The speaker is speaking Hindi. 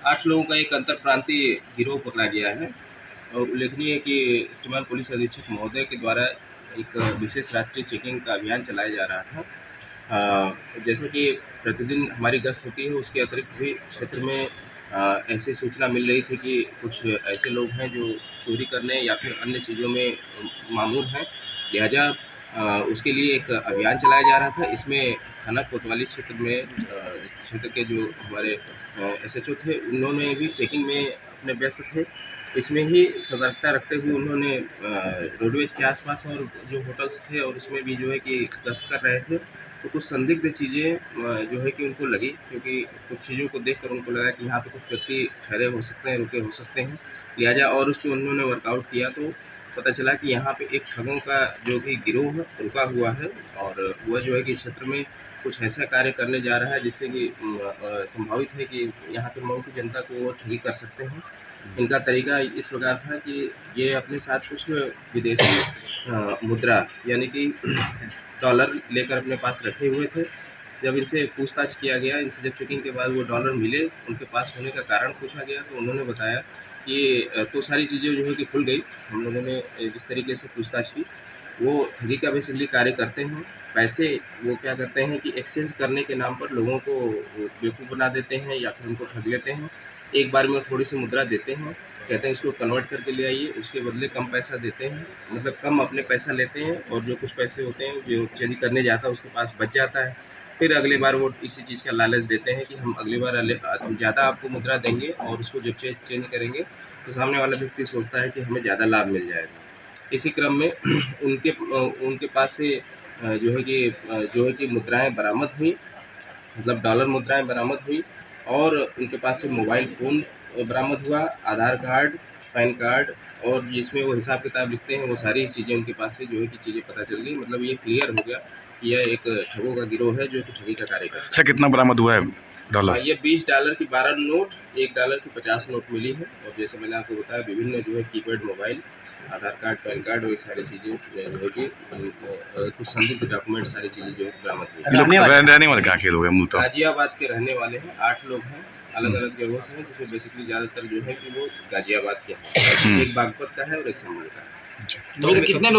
8 लोगों का एक अंतर प्रांतीय गिरोह पकड़ा गया है और उल्लेखनीय है कि श्रीमान पुलिस अधीक्षक महोदय के द्वारा एक विशेष रात्रि चेकिंग का अभियान चलाया जा रहा था। जैसे कि प्रतिदिन हमारी गश्त होती है, उसके अतिरिक्त भी क्षेत्र में ऐसी सूचना मिल रही थी कि कुछ ऐसे लोग हैं जो चोरी करने या फिर अन्य चीज़ों में मामूर हैं। लिहाजा उसके लिए एक अभियान चलाया जा रहा था। इसमें थाना कोतवाली क्षेत्र में क्षेत्र के जो हमारे एसएचओ थे, उन्होंने भी चेकिंग में अपने व्यस्त थे। इसमें ही सतर्कता रखते हुए उन्होंने रोडवेज़ के आस-पास और जो होटल्स थे और उसमें भी जो है कि गश्त कर रहे थे, तो कुछ संदिग्ध चीज़ें जो है कि उनको लगी, क्योंकि कुछ चीज़ों को देखकर उनको लगा कि यहाँ पे कुछ व्यक्ति ठहरे हो सकते हैं, रुके हो सकते हैं। लिहाजा और उस पे उन्होंने वर्कआउट किया तो पता चला कि यहाँ पे एक ठगों का जो भी गिरोह रुका हुआ है और वह जो है कि क्षेत्र में कुछ ऐसा कार्य करने जा रहा है जिससे कि संभावित है कि यहाँ पे मऊ की जनता को वो ठगी कर सकते हैं। इनका तरीका इस प्रकार था कि ये अपने साथ कुछ विदेशी मुद्रा यानी कि डॉलर लेकर अपने पास रखे हुए थे। जब इनसे पूछताछ किया गया, इनसे जब चेकिंग के बाद वो डॉलर मिले, उनके पास होने का कारण पूछा गया तो उन्होंने बताया कि तो सारी चीज़ें जो है कि खुल गई। हम लोगों ने जिस तरीके से पूछताछ की, वो ठगी का बेसिकली कार्य करते हैं। पैसे वो क्या करते हैं कि एक्सचेंज करने के नाम पर लोगों को बेवकूफ़ बना देते हैं या फिर उनको ठग लेते हैं। एक बार में वो थोड़ी-सी मुद्रा देते हैं, कहते हैं इसको कन्वर्ट करके ले आइए, उसके बदले कम पैसा देते हैं, मतलब कम अपने पैसा लेते हैं और जो कुछ पैसे होते हैं जो चेंज करने जाता है उसके पास बच जाता है। फिर अगली बार वो इसी चीज़ का लालच देते हैं कि हम अगली बार ज़्यादा आपको मुद्रा देंगे और उसको जब चेंज करेंगे तो सामने वाला व्यक्ति सोचता है कि हमें ज़्यादा लाभ मिल जाएगा। इसी क्रम में उनके पास से जो है कि मुद्राएँ बरामद हुई, मतलब डॉलर मुद्राएँ बरामद हुई और उनके पास से मोबाइल फ़ोन बरामद हुआ, आधार कार्ड, पैन कार्ड और जिसमें वो हिसाब-किताब लिखते हैं, वो सारी चीज़ें उनके पास से जो है कि चीज़ें पता चल गई। मतलब ये क्लियर हो गया कि यह एक ठगों का गिरोह है जो कि ठगी का कार्य करता है। सर कितना बरामद हुआ है डॉलर? ये $20 की 12 नोट, $1 की 50 नोट मिली है और जैसे मैंने आपको बताया विभिन्न जो है कीपैड मोबाइल, आधार कार्ड, पैन कार्ड और ये सारी चीज़ें जो है कि कुछ संदिग्ध डॉक्यूमेंट सारी चीज़ें जो है बरामद हुई। ये लोग रहने वाले कहाँ के लोग हैं मूलतः? गाज़ियाबाद के रहने वाले हैं, 8 लोग हैं, अलग-अलग जगहों से हैं, जिसमें बेसिकली ज़्यादातर जो है कि वो गाज़ियाबाद के हैं। एक बागपत का है और एक संभल का है। अच्छा। कितने लोग